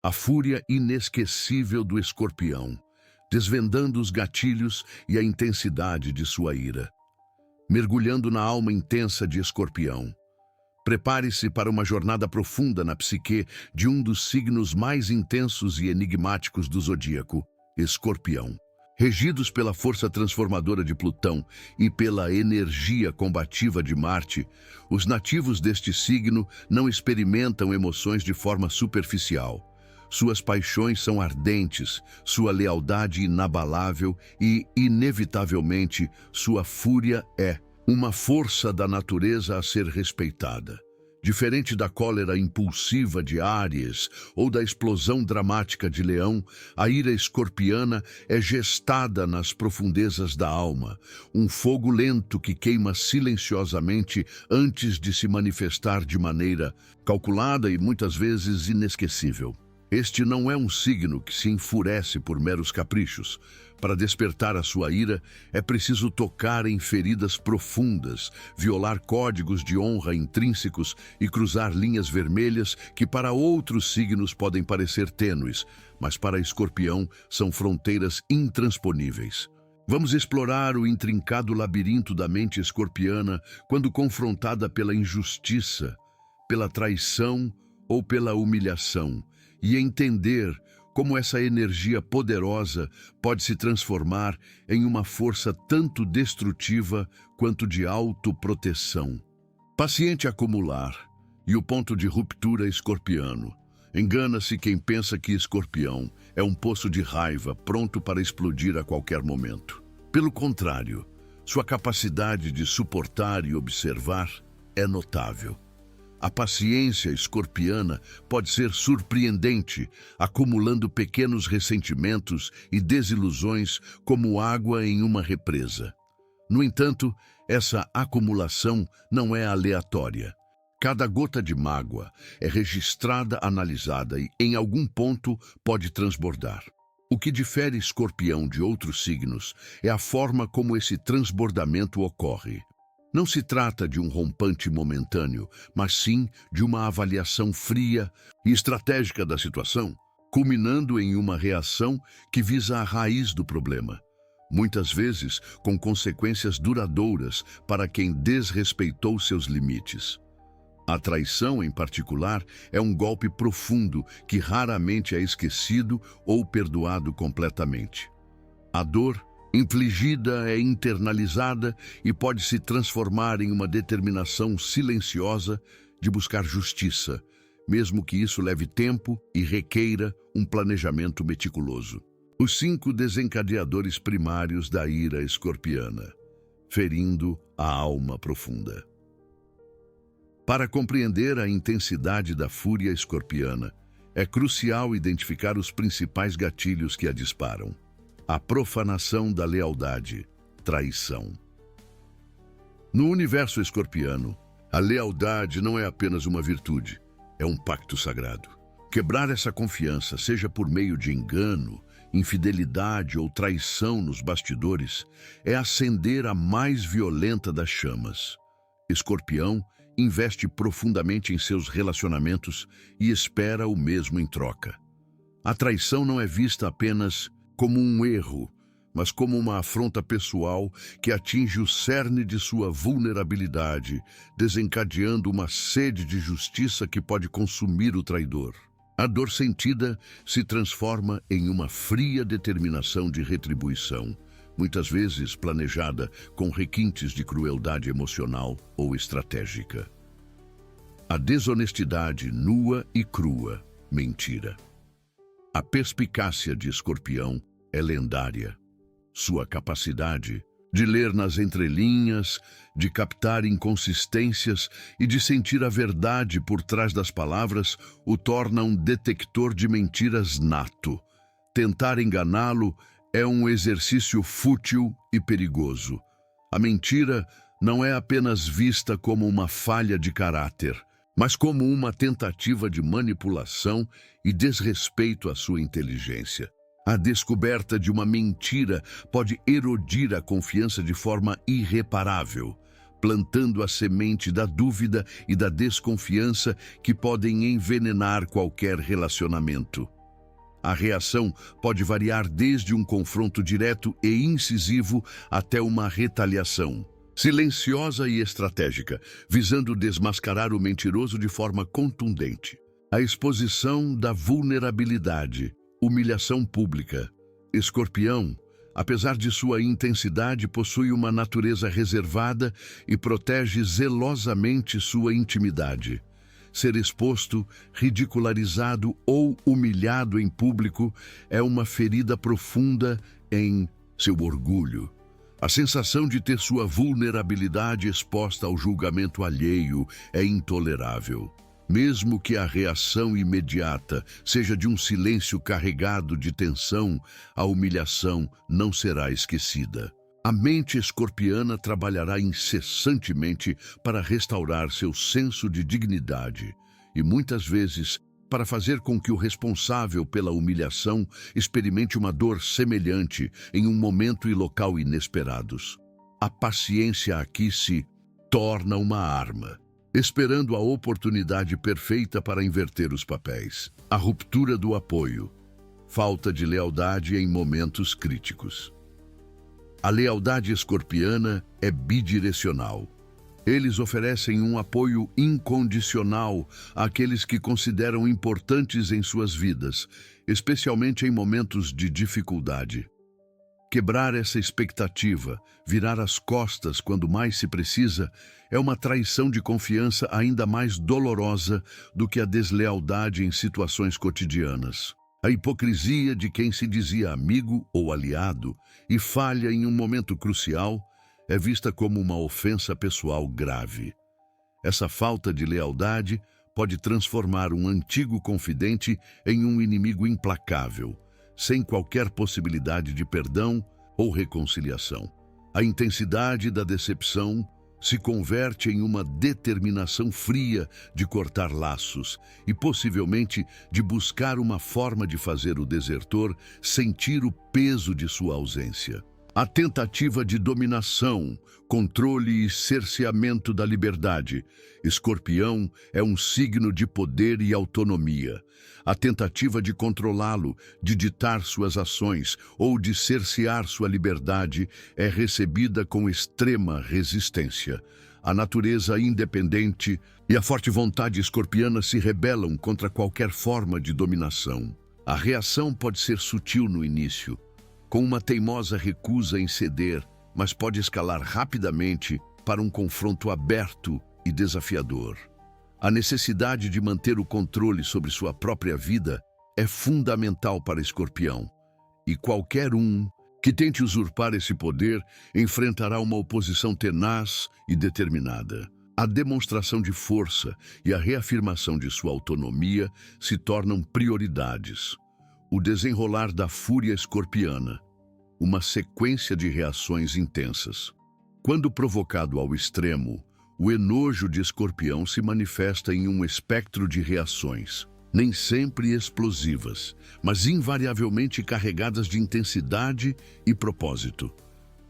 A fúria inesquecível do escorpião, desvendando os gatilhos e a intensidade de sua ira. Mergulhando na alma intensa de Escorpião. Prepare-se para uma jornada profunda na psique de um dos signos mais intensos e enigmáticos do zodíaco, Escorpião. Regidos pela força transformadora de Plutão e pela energia combativa de Marte, os nativos deste signo não experimentam emoções de forma superficial. Suas paixões são ardentes, sua lealdade inabalável e, inevitavelmente, sua fúria é uma força da natureza a ser respeitada. Diferente da cólera impulsiva de Áries ou da explosão dramática de Leão, a ira escorpiana é gestada nas profundezas da alma, um fogo lento que queima silenciosamente antes de se manifestar de maneira calculada e muitas vezes inesquecível. Este não é um signo que se enfurece por meros caprichos. Para despertar a sua ira, é preciso tocar em feridas profundas, violar códigos de honra intrínsecos e cruzar linhas vermelhas que para outros signos podem parecer tênues, mas para Escorpião são fronteiras intransponíveis. Vamos explorar o intrincado labirinto da mente escorpiana quando confrontada pela injustiça, pela traição ou pela humilhação, e entender como essa energia poderosa pode se transformar em uma força tanto destrutiva quanto de autoproteção. Paciente acumular e o ponto de ruptura escorpiano. Engana-se quem pensa que Escorpião é um poço de raiva pronto para explodir a qualquer momento. Pelo contrário, sua capacidade de suportar e observar é notável. A paciência escorpiana pode ser surpreendente, acumulando pequenos ressentimentos e desilusões como água em uma represa. No entanto, essa acumulação não é aleatória. Cada gota de mágoa é registrada, analisada e, em algum ponto, pode transbordar. O que difere Escorpião de outros signos é a forma como esse transbordamento ocorre. Não se trata de um rompante momentâneo, mas sim de uma avaliação fria e estratégica da situação, culminando em uma reação que visa a raiz do problema, muitas vezes com consequências duradouras para quem desrespeitou seus limites. A traição, em particular, é um golpe profundo que raramente é esquecido ou perdoado completamente. A dor infligida é internalizada e pode se transformar em uma determinação silenciosa de buscar justiça, mesmo que isso leve tempo e requeira um planejamento meticuloso. Os 5 desencadeadores primários da ira escorpiana, ferindo a alma profunda. Para compreender a intensidade da fúria escorpiana, é crucial identificar os principais gatilhos que a disparam. A profanação da lealdade, traição. No universo escorpiano, a lealdade não é apenas uma virtude, é um pacto sagrado. Quebrar essa confiança, seja por meio de engano, infidelidade ou traição nos bastidores, é acender a mais violenta das chamas. Escorpião investe profundamente em seus relacionamentos e espera o mesmo em troca. A traição não é vista apenas como um erro, mas como uma afronta pessoal que atinge o cerne de sua vulnerabilidade, desencadeando uma sede de justiça que pode consumir o traidor. A dor sentida se transforma em uma fria determinação de retribuição, muitas vezes planejada com requintes de crueldade emocional ou estratégica. A desonestidade nua e crua, mentira. A perspicácia de Escorpião é lendária. Sua capacidade de ler nas entrelinhas, de captar inconsistências e de sentir a verdade por trás das palavras o torna um detector de mentiras nato. Tentar enganá-lo é um exercício fútil e perigoso. A mentira não é apenas vista como uma falha de caráter, mas como uma tentativa de manipulação e desrespeito à sua inteligência. A descoberta de uma mentira pode erodir a confiança de forma irreparável, plantando a semente da dúvida e da desconfiança que podem envenenar qualquer relacionamento. A reação pode variar desde um confronto direto e incisivo até uma retaliação, silenciosa e estratégica, visando desmascarar o mentiroso de forma contundente. A exposição da vulnerabilidade, humilhação pública. Escorpião, apesar de sua intensidade, possui uma natureza reservada e protege zelosamente sua intimidade. Ser exposto, ridicularizado ou humilhado em público é uma ferida profunda em seu orgulho. A sensação de ter sua vulnerabilidade exposta ao julgamento alheio é intolerável. Mesmo que a reação imediata seja de um silêncio carregado de tensão, a humilhação não será esquecida. A mente escorpiana trabalhará incessantemente para restaurar seu senso de dignidade e, muitas vezes, para fazer com que o responsável pela humilhação experimente uma dor semelhante em um momento e local inesperados. A paciência aqui se torna uma arma, esperando a oportunidade perfeita para inverter os papéis. A ruptura do apoio. Falta de lealdade em momentos críticos. A lealdade escorpiana é bidirecional. Eles oferecem um apoio incondicional àqueles que consideram importantes em suas vidas, especialmente em momentos de dificuldade. Quebrar essa expectativa, virar as costas quando mais se precisa, é uma traição de confiança ainda mais dolorosa do que a deslealdade em situações cotidianas. A hipocrisia de quem se dizia amigo ou aliado e falha em um momento crucial é vista como uma ofensa pessoal grave. Essa falta de lealdade pode transformar um antigo confidente em um inimigo implacável, sem qualquer possibilidade de perdão ou reconciliação. A intensidade da decepção se converte em uma determinação fria de cortar laços e possivelmente de buscar uma forma de fazer o desertor sentir o peso de sua ausência. A tentativa de dominação, controle e cerceamento da liberdade. Escorpião é um signo de poder e autonomia. A tentativa de controlá-lo, de ditar suas ações ou de cercear sua liberdade é recebida com extrema resistência. A natureza independente e a forte vontade escorpiana se rebelam contra qualquer forma de dominação. A reação pode ser sutil no início, com uma teimosa recusa em ceder, mas pode escalar rapidamente para um confronto aberto e desafiador. A necessidade de manter o controle sobre sua própria vida é fundamental para Escorpião, e qualquer um que tente usurpar esse poder enfrentará uma oposição tenaz e determinada. A demonstração de força e a reafirmação de sua autonomia se tornam prioridades. O desenrolar da fúria escorpiana, uma sequência de reações intensas. Quando provocado ao extremo, o enojo de Escorpião se manifesta em um espectro de reações, nem sempre explosivas, mas invariavelmente carregadas de intensidade e propósito.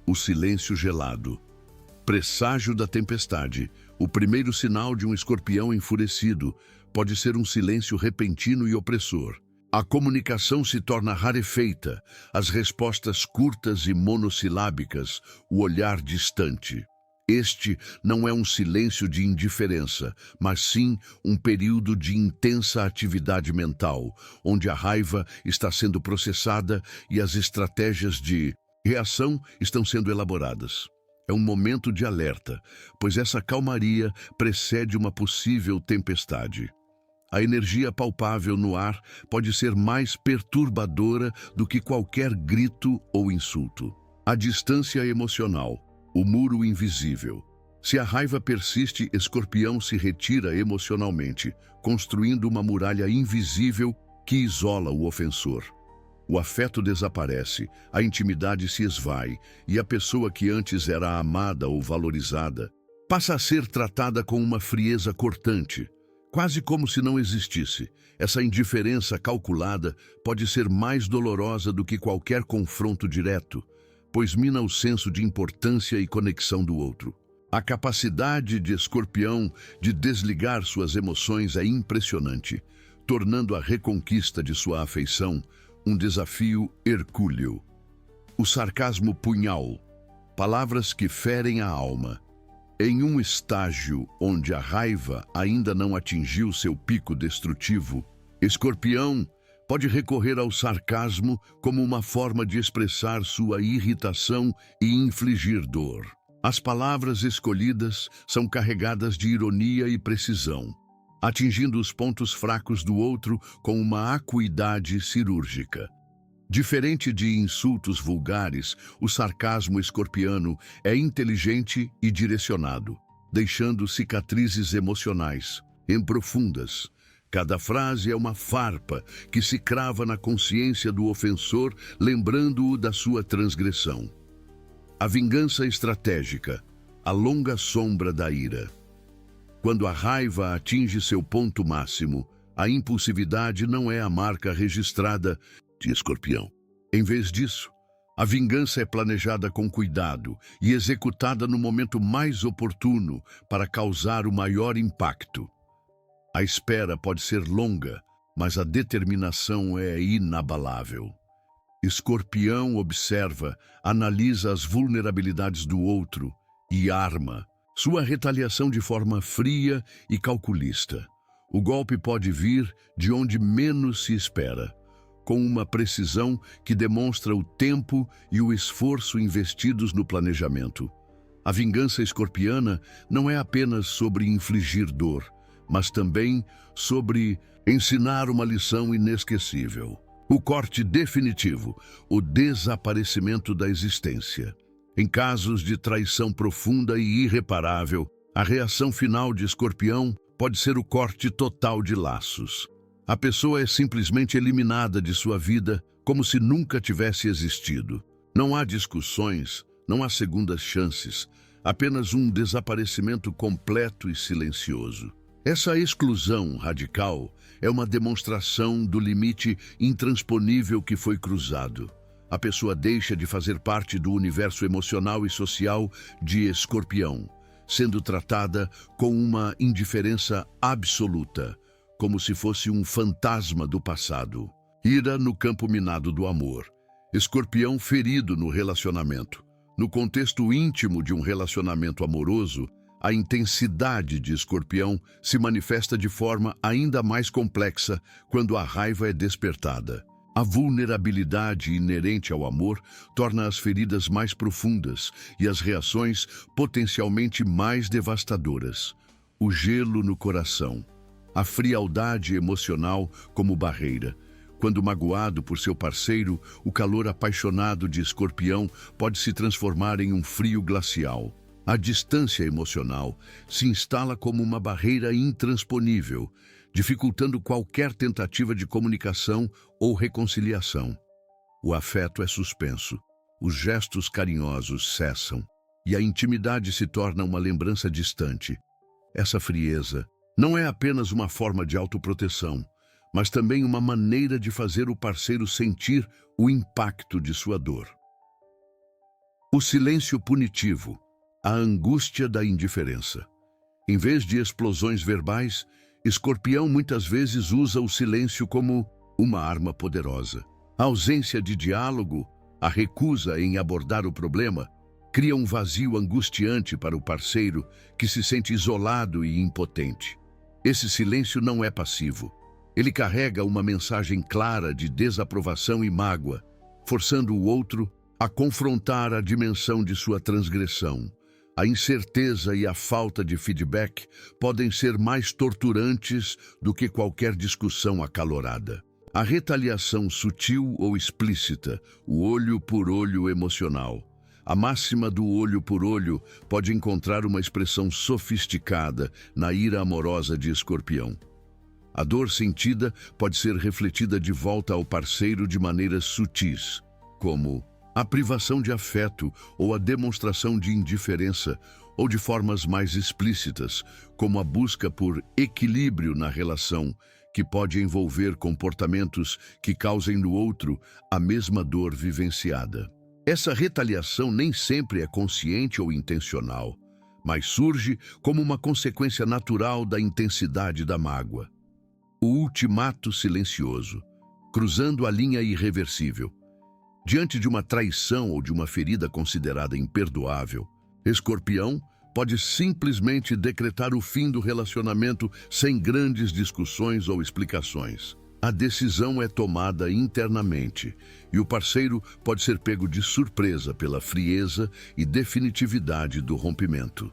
O silêncio gelado, presságio da tempestade, o primeiro sinal de um escorpião enfurecido, pode ser um silêncio repentino e opressor. A comunicação se torna rarefeita, as respostas curtas e monossilábicas, o olhar distante. Este não é um silêncio de indiferença, mas sim um período de intensa atividade mental, onde a raiva está sendo processada e as estratégias de reação estão sendo elaboradas. É um momento de alerta, pois essa calmaria precede uma possível tempestade. A energia palpável no ar pode ser mais perturbadora do que qualquer grito ou insulto. A distância emocional, o muro invisível. Se a raiva persiste, Escorpião se retira emocionalmente, construindo uma muralha invisível que isola o ofensor. O afeto desaparece, a intimidade se esvai e a pessoa que antes era amada ou valorizada passa a ser tratada com uma frieza cortante, quase como se não existisse. Essa indiferença calculada pode ser mais dolorosa do que qualquer confronto direto, pois mina o senso de importância e conexão do outro. A capacidade de Escorpião de desligar suas emoções é impressionante, tornando a reconquista de sua afeição um desafio hercúleo. O sarcasmo punhal, palavras que ferem a alma. Em um estágio onde a raiva ainda não atingiu seu pico destrutivo, Escorpião pode recorrer ao sarcasmo como uma forma de expressar sua irritação e infligir dor. As palavras escolhidas são carregadas de ironia e precisão, atingindo os pontos fracos do outro com uma acuidade cirúrgica. Diferente de insultos vulgares, o sarcasmo escorpiano é inteligente e direcionado, deixando cicatrizes emocionais, profundas. Cada frase é uma farpa que se crava na consciência do ofensor, lembrando-o da sua transgressão. A vingança estratégica, a longa sombra da ira. Quando a raiva atinge seu ponto máximo, a impulsividade não é a marca registrada de Escorpião. Em vez disso, a vingança é planejada com cuidado e executada no momento mais oportuno para causar o maior impacto. A espera pode ser longa, mas a determinação é inabalável. Escorpião observa, analisa as vulnerabilidades do outro e arma sua retaliação de forma fria e calculista. O golpe pode vir de onde menos se espera, com uma precisão que demonstra o tempo e o esforço investidos no planejamento. A vingança escorpiana não é apenas sobre infligir dor, mas também sobre ensinar uma lição inesquecível. O corte definitivo, o desaparecimento da existência. Em casos de traição profunda e irreparável, a reação final de Escorpião pode ser o corte total de laços. A pessoa é simplesmente eliminada de sua vida como se nunca tivesse existido. Não há discussões, não há segundas chances, apenas um desaparecimento completo e silencioso. Essa exclusão radical é uma demonstração do limite intransponível que foi cruzado. A pessoa deixa de fazer parte do universo emocional e social de Escorpião, sendo tratada com uma indiferença absoluta, como se fosse um fantasma do passado. Ira no campo minado do amor. Escorpião ferido no relacionamento. No contexto íntimo de um relacionamento amoroso, a intensidade de Escorpião se manifesta de forma ainda mais complexa quando a raiva é despertada. A vulnerabilidade inerente ao amor torna as feridas mais profundas e as reações potencialmente mais devastadoras. O gelo no coração. A frialdade emocional como barreira. Quando magoado por seu parceiro, o calor apaixonado de Escorpião pode se transformar em um frio glacial. A distância emocional se instala como uma barreira intransponível, dificultando qualquer tentativa de comunicação ou reconciliação. O afeto é suspenso, os gestos carinhosos cessam e a intimidade se torna uma lembrança distante. Essa frieza não é apenas uma forma de autoproteção, mas também uma maneira de fazer o parceiro sentir o impacto de sua dor. O silêncio punitivo. A angústia da indiferença. Em vez de explosões verbais, Escorpião muitas vezes usa o silêncio como uma arma poderosa. A ausência de diálogo, a recusa em abordar o problema, cria um vazio angustiante para o parceiro que se sente isolado e impotente. Esse silêncio não é passivo. Ele carrega uma mensagem clara de desaprovação e mágoa, forçando o outro a confrontar a dimensão de sua transgressão. A incerteza e a falta de feedback podem ser mais torturantes do que qualquer discussão acalorada. A retaliação sutil ou explícita, o olho por olho emocional. A máxima do olho por olho pode encontrar uma expressão sofisticada na ira amorosa de Escorpião. A dor sentida pode ser refletida de volta ao parceiro de maneiras sutis, como a privação de afeto ou a demonstração de indiferença, ou de formas mais explícitas, como a busca por equilíbrio na relação, que pode envolver comportamentos que causem no outro a mesma dor vivenciada. Essa retaliação nem sempre é consciente ou intencional, mas surge como uma consequência natural da intensidade da mágoa. O ultimato silencioso, cruzando a linha irreversível. Diante de uma traição ou de uma ferida considerada imperdoável, Escorpião pode simplesmente decretar o fim do relacionamento sem grandes discussões ou explicações. A decisão é tomada internamente e o parceiro pode ser pego de surpresa pela frieza e definitividade do rompimento.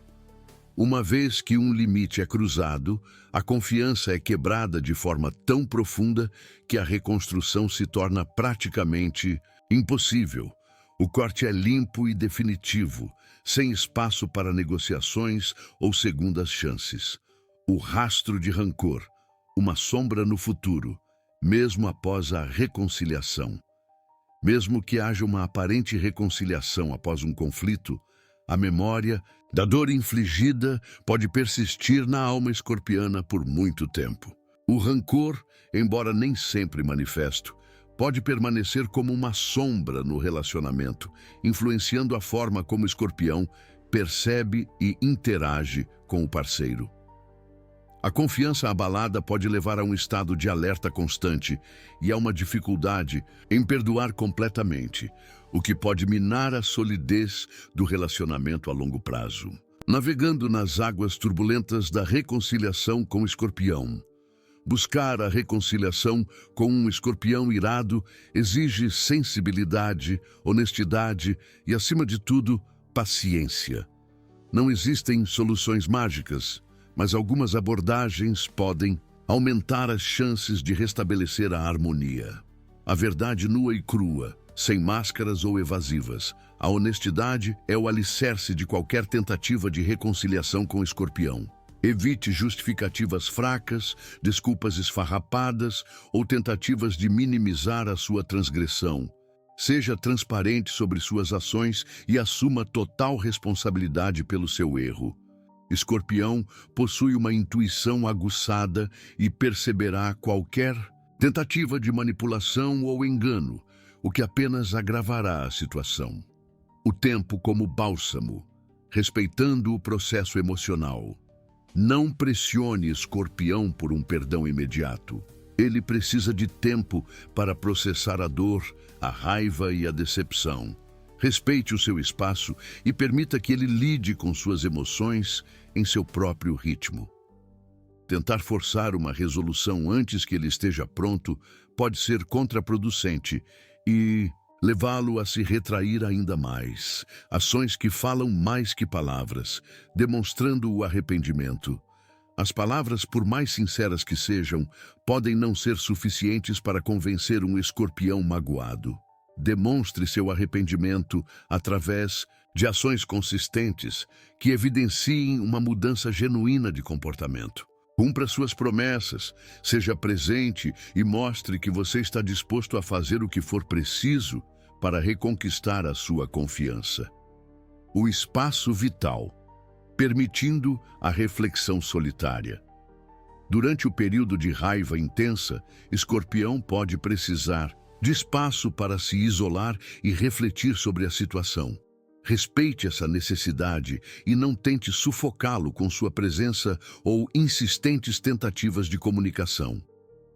Uma vez que um limite é cruzado, a confiança é quebrada de forma tão profunda que a reconstrução se torna praticamente impossível. O corte é limpo e definitivo, sem espaço para negociações ou segundas chances. O rastro de rancor, uma sombra no futuro, mesmo após a reconciliação. Mesmo que haja uma aparente reconciliação após um conflito, a memória da dor infligida pode persistir na alma escorpiana por muito tempo. O rancor, embora nem sempre manifesto, pode permanecer como uma sombra no relacionamento, influenciando a forma como o escorpião percebe e interage com o parceiro. A confiança abalada pode levar a um estado de alerta constante e a uma dificuldade em perdoar completamente, o que pode minar a solidez do relacionamento a longo prazo. Navegando nas águas turbulentas da reconciliação com o escorpião. Buscar a reconciliação com um escorpião irado exige sensibilidade, honestidade e, acima de tudo, paciência. Não existem soluções mágicas, mas algumas abordagens podem aumentar as chances de restabelecer a harmonia. A verdade nua e crua, sem máscaras ou evasivas. A honestidade é o alicerce de qualquer tentativa de reconciliação com o escorpião. Evite justificativas fracas, desculpas esfarrapadas ou tentativas de minimizar a sua transgressão. Seja transparente sobre suas ações e assuma total responsabilidade pelo seu erro. Escorpião possui uma intuição aguçada e perceberá qualquer tentativa de manipulação ou engano, o que apenas agravará a situação. O tempo como bálsamo, respeitando o processo emocional. Não pressione Escorpião por um perdão imediato. Ele precisa de tempo para processar a dor, a raiva e a decepção. Respeite o seu espaço e permita que ele lide com suas emoções em seu próprio ritmo. Tentar forçar uma resolução antes que ele esteja pronto pode ser contraproducente e levá-lo a se retrair ainda mais. Ações que falam mais que palavras, demonstrando o arrependimento. As palavras, por mais sinceras que sejam, podem não ser suficientes para convencer um escorpião magoado. Demonstre seu arrependimento através de ações consistentes que evidenciem uma mudança genuína de comportamento. Cumpra suas promessas, seja presente e mostre que você está disposto a fazer o que for preciso para reconquistar a sua confiança. O espaço vital, permitindo a reflexão solitária. Durante o período de raiva intensa, Escorpião pode precisar de espaço para se isolar e refletir sobre a situação. Respeite essa necessidade e não tente sufocá-lo com sua presença ou insistentes tentativas de comunicação.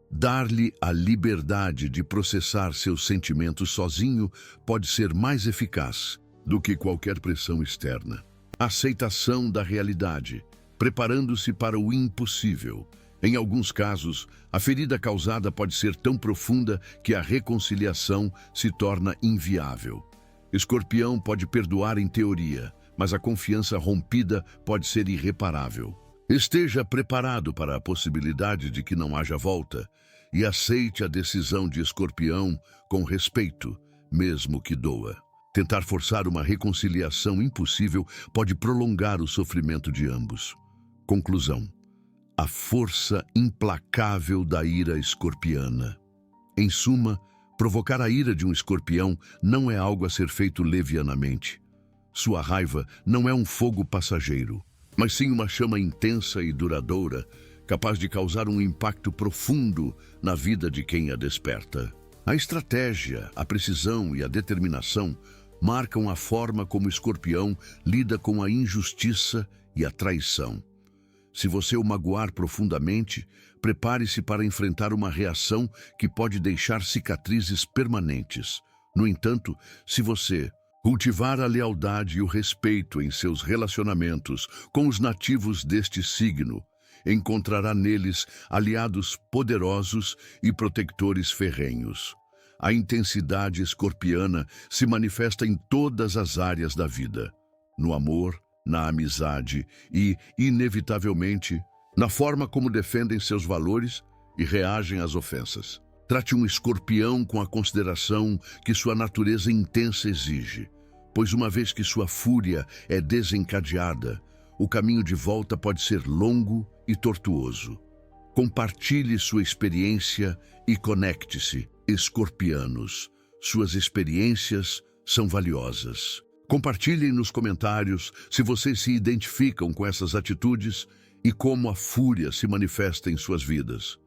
Dar-lhe a liberdade de processar seus sentimentos sozinho pode ser mais eficaz do que qualquer pressão externa. Aceitação da realidade, preparando-se para o impossível. Em alguns casos, a ferida causada pode ser tão profunda que a reconciliação se torna inviável. Escorpião pode perdoar em teoria, mas a confiança rompida pode ser irreparável. Esteja preparado para a possibilidade de que não haja volta e aceite a decisão de Escorpião com respeito, mesmo que doa. Tentar forçar uma reconciliação impossível pode prolongar o sofrimento de ambos. Conclusão. A força implacável da ira escorpiana. Em suma, provocar a ira de um escorpião não é algo a ser feito levianamente. Sua raiva não é um fogo passageiro, mas sim uma chama intensa e duradoura, capaz de causar um impacto profundo na vida de quem a desperta. A estratégia, a precisão e a determinação marcam a forma como o escorpião lida com a injustiça e a traição. Se você o magoar profundamente, prepare-se para enfrentar uma reação que pode deixar cicatrizes permanentes. No entanto, se você cultivar a lealdade e o respeito em seus relacionamentos com os nativos deste signo, encontrará neles aliados poderosos e protectores ferrenhos. A intensidade escorpiana se manifesta em todas as áreas da vida, no amor, na amizade e, inevitavelmente, na forma como defendem seus valores e reagem às ofensas. Trate um escorpião com a consideração que sua natureza intensa exige, pois uma vez que sua fúria é desencadeada, o caminho de volta pode ser longo e tortuoso. Compartilhe sua experiência e conecte-se, escorpianos. Suas experiências são valiosas. Compartilhem nos comentários se vocês se identificam com essas atitudes e como a fúria se manifesta em suas vidas.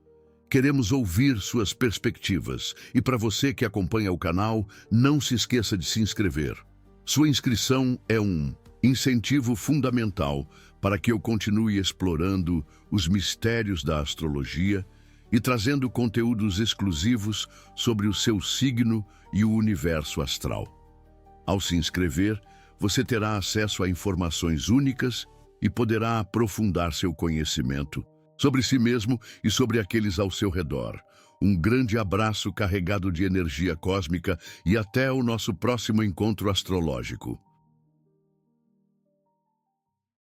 Queremos ouvir suas perspectivas e para você que acompanha o canal, não se esqueça de se inscrever. Sua inscrição é um incentivo fundamental para que eu continue explorando os mistérios da astrologia e trazendo conteúdos exclusivos sobre o seu signo e o universo astral. Ao se inscrever, você terá acesso a informações únicas e poderá aprofundar seu conhecimento sobre si mesmo e sobre aqueles ao seu redor. Um grande abraço carregado de energia cósmica e até o nosso próximo encontro astrológico.